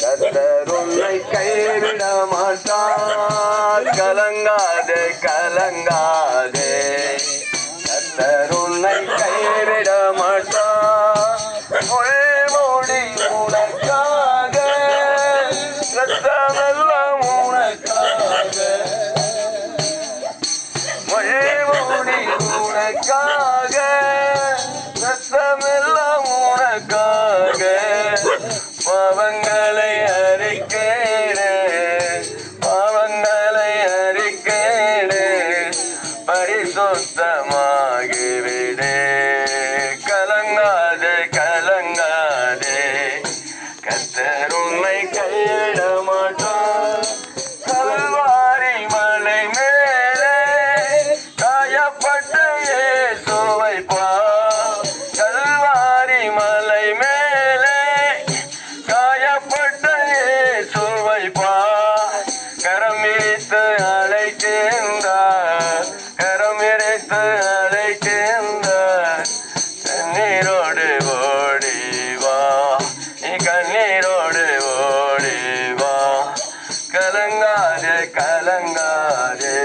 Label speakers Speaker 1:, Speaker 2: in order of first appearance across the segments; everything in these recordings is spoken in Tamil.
Speaker 1: கர்த்தர் உன்னை கைவிட மாட்டார். கலங்காதே கலங்காதே, கர்த்தர் உன்னை கைவிட மாட்டார். மொழி உனக்காக, ரத்தமெல்லாம் உனக்காக, மொழி உனக்காக, ரத்தமெல்லாம் உனக்காக. பாவங்களை அறிக்கேடு, பாவங்களை அறிக்கேடு, பரிசுத்தமாகிவிடு. கலங்காதே கலங்காதே, கர்த்தர் உன்னை கைவிட மாட்டார். கல்வாரி மலை மேலே காயப்பட்ட இயேசுவை பார். கல்வாரி மலை மேலே காயப்பட்ட இயேசுவை பார். கரம் விரித்து அழைக்கின்றார், கரம் விரித்து அழைக்கின்றார். கண்ணீரோடு ஓடி வா, நீ கண்ணீரோடு ஓடி வா. கலங்காதே கலங்காதே,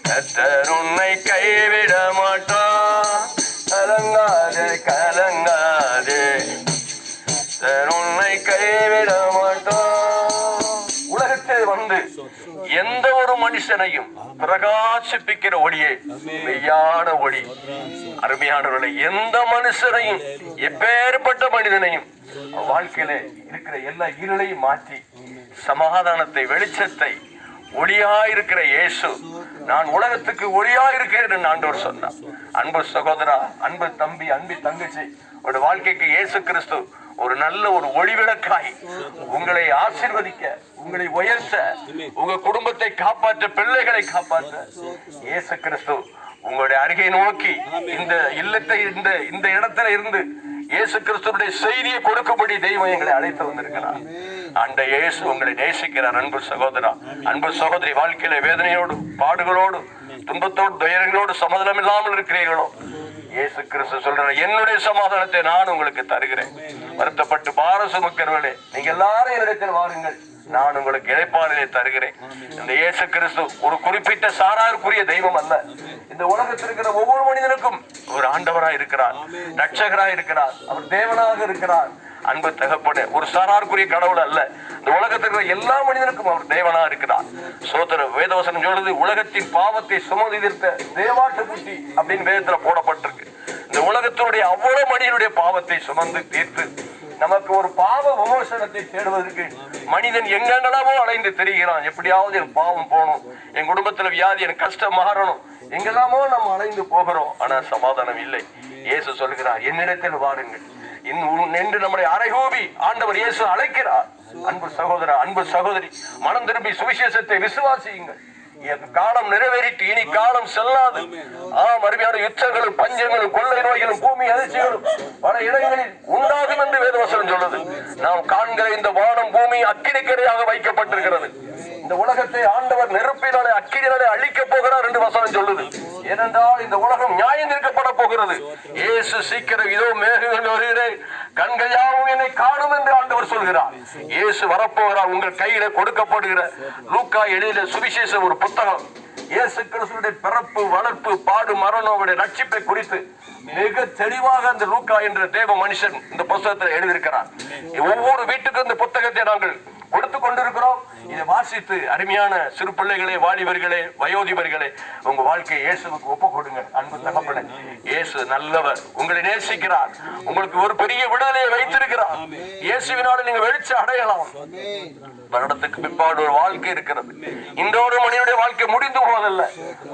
Speaker 1: கர்த்தர் உன்னை கைவிட மாட்டார். கலங்காதே கலங்காதே, கர்த்தர் உன்னை கைவிட மாட்டார். உலகத்தில் வந்து எந்த ஒரு மனுஷனையும் பிரகாசிப்பிக்கிற ஒளியே மெய்யான ஒளி. அருமையானவர்களை, எந்த மனுஷனையும் எப்பேற்பட்ட மனிதனையும் வாழ்க்கையில இருக்கிற எல்லா இருளையும் மாற்றி சமாதானத்தை, வெளிச்சத்தை, ஒளியாயிருக்கிற இயேசு, நான் உலகத்துக்கு ஒளியாயிருக்கிறேன் என்று ஆண்டவர் சொன்னார். அன்பு சகோதரா, அன்பு தம்பி, அன்பு தங்கச்சி, ஒரு வாழ்க்கைக்கு இயேசு கிறிஸ்து ஒரு நல்ல ஒரு ஒளிவிளக்காய் உங்களை ஆசீர்வதிக்க, உங்களை உயர்த்த, உங்க குடும்பத்தை காப்பாற்ற, பிள்ளைகளை காப்பாற்ற இயேசு கிறிஸ்து உங்களுடைய அருகே நோக்கி இந்த இல்லத்தை இந்த இடத்துல இருந்து இயேசு கிறிஸ்துடைய செய்தியை கொடுக்கும்படி தெய்வம் எங்களை அழைத்து வந்திருக்கிறார். அந்த இயேசு உங்களை நேசிக்கிறார். அன்பு சகோதரா, அன்பு சகோதரி, வாழ்க்கையில வேதனையோடு, பாடுகளோடு, துன்பத்தோடு, துயரங்களோடு சமாதானம் இல்லாமல் இருக்கிறீர்களோ, இயேசு கிறிஸ்து சொல்ற என்னுடைய சமாதானத்தை நான் உங்களுக்கு தருகிறேன். வருத்தப்பட்டு பார சுமக்கிறவர்களே, நீங்க எல்லாரும் என்னிடத்தில் வாருங்கள், நான் உங்களுக்கு இளைப்பாறுதலை தருகிறேன். இந்த இயேசு கிறிஸ்து ஒரு குறிப்பிட்ட சாராருக்குரிய தெய்வம் அல்ல. இந்த உலகத்தில் இருக்கிற ஒவ்வொரு மனிதனுக்கும் ஒரு ஆண்டவராய் இருக்கிறார், ரட்சகராய் இருக்கிறார், அவர் தேவனாக இருக்கிறார். அன்பு தகப்பனே, ஒரு சாராருக்குரிய கடவுள் அல்ல. இந்த உலகத்தில் இருக்கிற எல்லா மனிதனுக்கும் அவர் தேவனா இருக்கிறார். சோதர வேதவசனம் சொல்லுது, உலகத்தின் பாவத்தை சுமந்து தீர்த்த தேவாட்டு குட்டி அப்படின்னு வேதத்துல போடப்பட்டிருக்கு. இந்த உலகத்தினுடைய அவ்வளவு மனிதனுடைய பாவத்தை சுமந்து தீர்த்து நமக்கு ஒரு பாவ விமோசனத்தை தேடுவதற்கு மனிதன் எங்கெங்கெல்லாமோ அலைந்து தெரிகிறான். எப்படியாவது என் பாவம் போகணும், என் குடும்பத்துல வியாதி, எனக்கு கஷ்டம் மாறணும், எங்கெல்லாமோ நம்ம அலைந்து போகிறோம். ஆனா சமாதானம் இல்லை. இயேசு சொல்கிறார், என்னிடத்தில் வாருங்கள் என்று நம்முடைய அறைகூவி ஆண்டவர் இயேசு அழைக்கிறார். அன்பு சகோதரா, அன்பு சகோதரி, மனம் திரும்பி சுவிசேஷத்தை விசுவாசியுங்கள். காலம் நிறைவேறிட்டு இனி காலம் செல்லாது. அருமையான யுத்தங்களும், பஞ்சங்களும், கொள்ளை நோய்களும், பூமி அதிர்ச்சிகளும் பல இடங்களில் உண்டாகும் என்று வேதவசனம் சொல்லுது. நாம் காண்கிற இந்த வானம் பூமி அக்கினிக்கரையாக வைக்கப்பட்டிருக்கிறது. இந்த உலகத்தை ஆண்டவர் நெருப்பினாலே, அக்கினினாலே அழிக்க போகிறார் என்று வசனம் சொல்லுது. ஏனென்றால் இந்த உலகம் நியாயம் தீர்க்கப்பட போகிறது. இயேசு சீக்கிரம் இதோ மேகங்கள் வருகிறேன், கண்கள் யாவும் என்னை காணும் என்று ஆண்டவர் சொல்கிறார். இயேசு வரப்போகிறார். உங்கள் கையில கொடுக்கப்படுகிற லூக்கா எழுதிய சுவிசேஷ ஒரு புத்தகம் இயேசு கிறிஸ்துவினுடைய பிறப்பு, வளர்ப்பு, பாடு, மரணம், ரட்சிப்பை குறித்து மிக தெளிவாக அந்த லூக்கா என்ற தேவ மனுஷன் இந்த புத்தகத்தில் எழுதியிருக்கிறார். ஒவ்வொரு வீட்டுக்கும் இந்த புத்தகத்தை நாங்கள் கொடுத்து கொண்டிருக்கிறோம். இதை வாசித்து அருமையான சிறு பிள்ளைகளே, வாலிபர்களே, வயோதிபர்களே, உங்க வாழ்க்கையை இயேசுவுக்கு ஒப்பு கொடுங்க. அன்பு தகப்பனே, இயேசு நல்லவர், உங்களை நேசிக்கிறார், உங்களுக்கு ஒரு பெரிய விடுதலையை வைத்திருக்கிறார். இயேசுவினால நீங்க வெளிச்சம் அடையலாம். வருடத்துக்கு பிற்பாடு ஒரு வாழ்க்கை இருக்கிறது. இந்த ஒரு மனிதனுடைய வாழ்க்கை முடிந்து போவதல்ல.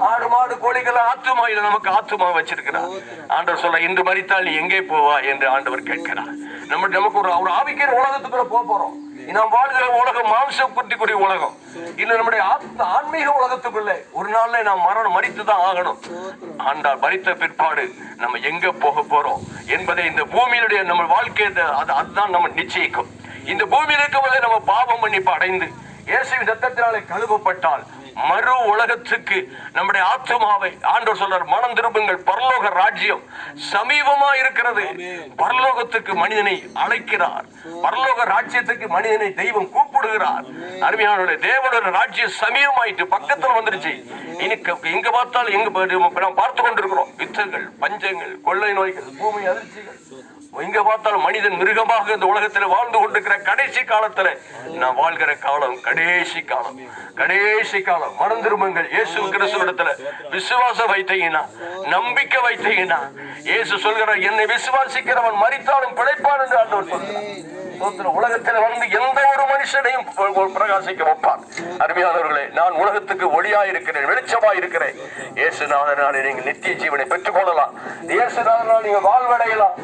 Speaker 1: ஆடு, மாடு, கோழிகள் ஆத்துமாயில நமக்கு ஆத்துமா வச்சிருக்கிறார். ஆண்டவர் சொல்ல, இன்று மரித்தால் நீ எங்கே போவா என்று ஆண்டவர் கேட்கிறார். நமக்கு ஒரு ஆவிக்கிற உலகத்துக்குள்ள போறோம். நாம் வாழ்கிற உலகம் மாம்சம் குட்டிக்குரிய உலகம். இல்ல நம்முடைய ஆன்மீக உலகத்துக்குள்ள ஒரு நாள்ல நாம் மரித்துதான் ஆகணும். ஆண்டால் மரித்த பிற்பாடு நம்ம எங்க போக போறோம் என்பதை இந்த பூமியினுடைய நம்ம வாழ்க்கை அதுதான் நம்ம நிச்சயிக்கும். இந்த பூமியில் இருக்கும்போதே நம்ம பாவம் மன்னிப்பு அடைந்து இயேசுவின் ரத்தத்தினாலே கழுவப்பட்டால் மறு உலகத்துக்கு நம்முடைய ஆத்துமாவை ஆண்டவர் சொல்றார், மனம் திரும்புங்கள், பரலோக ராஜ்யம் சமீபமா இருக்கிறது. பரலோகத்துக்கு மனிதனை அழைக்கிறார், பரலோக ராஜ்யத்துக்கு மனிதனை தெய்வம் கூப்பிடுகிறார். அருமையானவர்களே, தேவனுடைய ராஜ்யம் சமீபமாயிட்டு பக்கத்துல வந்துருச்சு. எங்க பார்த்தாலும் நாம் பார்த்து கொண்டிருக்கிறோம் யுத்தங்கள், பஞ்சங்கள், கொள்ளை நோய்கள், பூமி அதிர்ச்சிகள். எங்க பார்த்தாலும் மனிதன் மிருகமாக இந்த உலகத்தில் வாழ்ந்து கொண்டிருக்கிற கடைசி காலத்துல நான் வாழ்கிற காலம் கடைசி காலம், கடைசி காலம். மனம் திரும்புங்கள், இயேசு கிறிஸ்துவிடத்துல விசுவாசம் வைத்தீங்கன்னா, நம்பிக்கை வைத்தீங்கன்னா, இயேசு சொல்கிறார், என்னை விசுவாசிக்கிறவன் மரித்தாலும் பிழைப்பான் என்று ஆண்டவர் சொல்கிறார். உலகத்தில் வந்து எந்த ஒரு மனுஷனையும் பிரகாசிக்க வைப்பார். அருமையானவர்களே, நான் உலகத்துக்கு ஒளியா இருக்கிறேன், வெளிச்சமா இருக்கிறேன். இயேசுநாதனாலே நீங்கள் நித்திய ஜீவனை பெற்றுக் கொள்ளலாம். இயேசுநாதனால் நீங்க வாழ்வடையலாம்.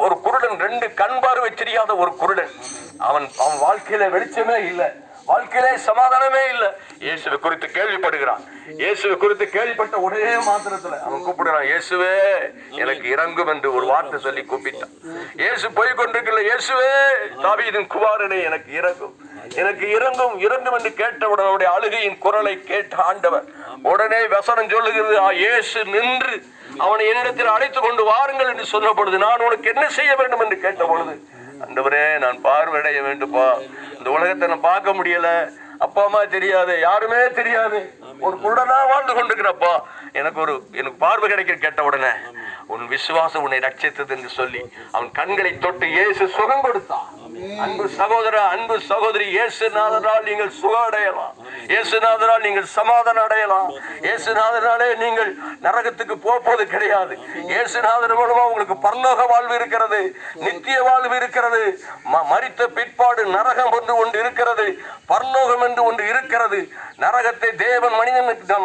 Speaker 1: ஒரு குருடன், 2 கண் பார்வை தெரியாத ஒரு குருடன், அவன் வாழ்க்கையில வெளிச்சமே இல்லை, வாழ்க்கையிலே சமாதானமே இல்லை. இயேசுவை குறித்து கேள்விப்படுகிறான். இயேசுவை குறித்து கேள்விப்பட்ட ஒரே மாத்திரத்துல அவன் கூப்பிடுறான், இயேசுவே எனக்கு இறங்கும் என்று ஒரு வார்த்தை சொல்லி கூப்பிட்டான். இயேசு போய் கொண்டிருக்கல, இயேசுவே தாவீதின் குமாரனே எனக்கு இறங்கும், எனக்கு இறங்கும், இறங்கும் என்று கேட்டவுடன் அவருடைய அழுகையின் குரலை கேட்ட ஆண்டவர் உடனே வசனம் சொல்லுகிறது, இயேசு நின்று அவனை என்னிடத்தில் அழைத்துக் கொண்டு வாருங்கள் என்று சொன்ன பொழுது, நான் உனக்கு என்ன செய்ய வேண்டும் என்று கேட்ட பொழுது, ஆண்டவரே நான் பார்வையடைய வேண்டுப்பா, இந்த உலகத்தை நான் பார்க்க முடியல, அப்பா அம்மா தெரியாது, யாருமே தெரியாது, ஒரு குருடனா வாழ்ந்து கொண்டிருக்கிறப்பா, எனக்கு பார்வை கிடைக்க கேட்ட உடனே உன் விசுவாசம் உன்னை ரட்சித்தது என்று சொல்லி அவன் கண்களை தொட்டு இயேசு சுகம் கொடுத்தான். அன்பு சகோதர, அன்பு சகோதரி, இயேசுநாதனால் நீங்கள் சுகம் அடையலாம், இயேசுநாதனால் நீங்கள் சமாதானம் அடையலாம், இயேசுநாதனாலே நீங்கள் நரகத்துக்கு போவது கிடையாது. இயேசுநாதன் மூலமா உங்களுக்கு பரலோக வாழ்வு இருக்கிறது, நித்திய வாழ்வு இருக்கிறது. மரித்த பிற்பாடு நரகம் ஒன்று இருக்கிறது, பரலோகம் என்று ஒன்று இருக்கிறது. நரகத்தை தேவன்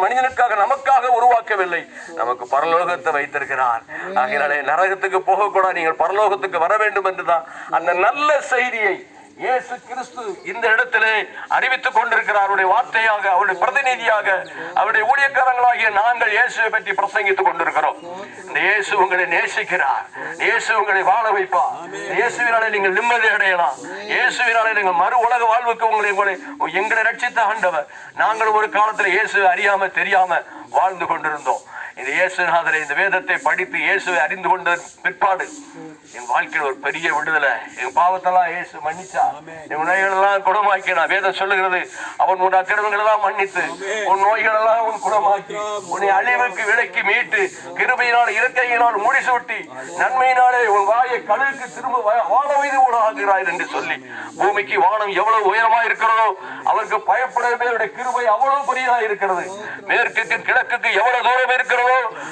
Speaker 1: மனிதனுக்காக நமக்காக உருவாக்கவில்லை, நமக்கு பரலோகத்தை வைத்திருக்கிறார். ஆகையாலே நரகத்துக்கு போகக்கூடாது, நீங்கள் பரலோகத்துக்கு வர வேண்டும் என்றுதான் அந்த நல்ல செய்தியை இயேசு கிறிஸ்து இந்த இடத்திலே அறிவித்துக் கொண்டிருக்கிறார். அவருடைய வார்த்தையாக, அவருடைய பிரதிநிதியாக, அவருடைய ஊழியக்காரங்களாகிய நாங்கள் இயேசுவை பற்றி பிரசங்கித்துக் கொண்டிருக்கிறோம். இந்த இயேசு உங்களை நேசிக்கிறார், இயேசு உங்களை வாழ வைப்பார். இயேசுவினாலே நீங்கள் நிம்மதி அடையலாம், இயேசுவினாலே நீங்கள் மறு உலக வாழ்வுக்கு எங்களை ரட்சித்த ஆண்டவர். நாங்கள் ஒரு காலத்தில் இயேசு அறியாம தெரியாம வாழ்ந்து கொண்டிருந்தோம். இந்த இயேசுநாதரை, இந்த வேதத்தை படித்து இயேசுவை அறிந்து கொண்ட பிற்பாடு என் வாழ்க்கையில் ஒரு பெரிய விடுதலை. என் பாவத்தெல்லாம் இயேசு மன்னிச்சா, என் நோய்கள் எல்லாம் குணமாக்கினா. வேதம் சொல்லுகிறது, அவன் உன் அக்கிரமங்கள் எல்லாம் மன்னித்து உன் நோய்கள் எல்லாம் உன் குணமாக்கி உன்னை அழிவுக்கு விலக்கி மீட்டு கிருபையினால் இறக்கையினால் முடிசூட்டி நன்மையினாலே உன் வாயை கடலுக்கு திரும்ப வாழ வைத்து ஆகிறார் என்று சொல்லி, பூமிக்கு வானம் எவ்வளவு உயரமா இருக்கிறதோ அவருக்கு பயப்படவே கிருபை அவ்வளவு பெரியதா இருக்கிறது. மேற்குக்கு கிழக்குக்கு எவ்வளவு தூரம் இருக்கிறதோ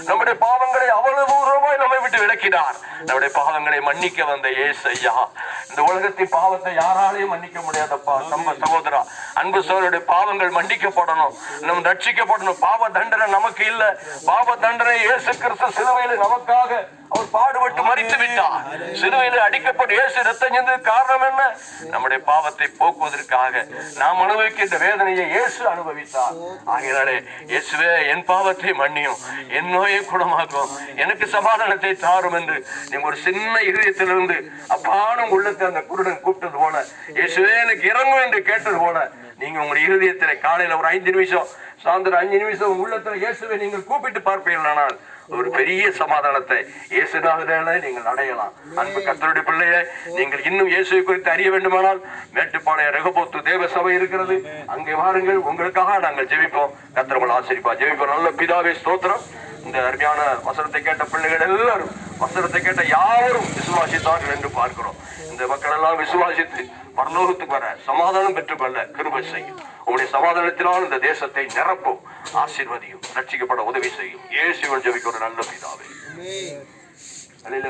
Speaker 1: நம்முடைய பாவங்களை அவ்வளவு தூரமாய் நம்மை விட்டு விலக்கினார். நம்முடைய பாவங்களை மன்னிக்க வந்த ஏசையா, இந்த உலகத்தின் பாவத்தை யாராலையும் மன்னிக்க முடியாதப்பா. நம்ம சகோதரா, அன்பு சகோதரருடைய பாவங்கள் மன்னிக்கப்படணும், நம்ம ரட்சிக்கப்படணும். பாவ தண்டனை நமக்கு இல்ல, பாவ தண்டனை இயேசு கிறிஸ்து சிலுவையில் நமக்காக அவர் பாடுபட்டு மரித்து விட்டார். சிலுவையில் அடிக்கப்பட்டு இயேசு ரத்தம் சிந்தது காரணம் என்ன? நம்முடைய பாவத்தை போக்குவதற்காக நாம் அனுபவிக்கின்ற வேதனையை இயேசு அனுபவித்தார். ஆகையாலே இயேசுவே என் பாவத்தை மன்னியும், என் நோயை குணமாக்கும், எனக்கு சமாதானத்தை தாரும் என்று நீங்க ஒரு சின்ன இதயத்திலிருந்து அப்பானும் உள்ளத்தை அந்த குருடன் கூப்பிட்டது போல, இயேசுவே எனக்கு இறங்கும் என்று கேட்டது போல, நீங்க உங்களுடைய இருதயத்திலே காலையில ஒரு 5 நிமிஷம், சாயந்தரம் 5 நிமிஷம் உள்ளத்துல இயேசுவை நீங்கள் கூப்பிட்டு பார்ப்பீர்களானால் ஒரு பெரிய சமாதானத்தை இயேசுநாதனாலே நீங்கள் அடையலாம். அன்பு கர்த்தருடைய பிள்ளையே, நீங்கள் இன்னும் இயேசுவை குறித்து அறிய வேண்டுமானால் மேட்டுப்பாளையம் ரெகோபோத் தேவ சபை இருக்கிறது, அங்கே வாருங்கள், உங்களுக்காக நாங்கள் ஜெபிப்போம். கர்த்தர் உங்களை ஆசீர்வதிப்பார். ஜெபிப்போம். நல்ல பிதாவே ஸ்தோத்திரம். இந்த அருமையான வசனத்தை கேட்ட பிள்ளைகள் எல்லாரும், வசனத்தை கேட்ட யாரும் விசுவாசித்தார்கள் என்று பார்க்கிறோம். இந்த மக்கள் எல்லாம் விசுவாசித்து பரலோகத்துக்கு வர சமாதானம் பெற்றுக்கொள்ள கிருபை செய்யும். உங்களுடைய சமாதானத்தினால் இந்த தேசத்தை நிரப்பும், ஆசீர்வதியும், ரட்சிக்கப்பட உதவி செய்யும். இயேசுவின் ஜெபிக்கிற நல்ல பிதாவே.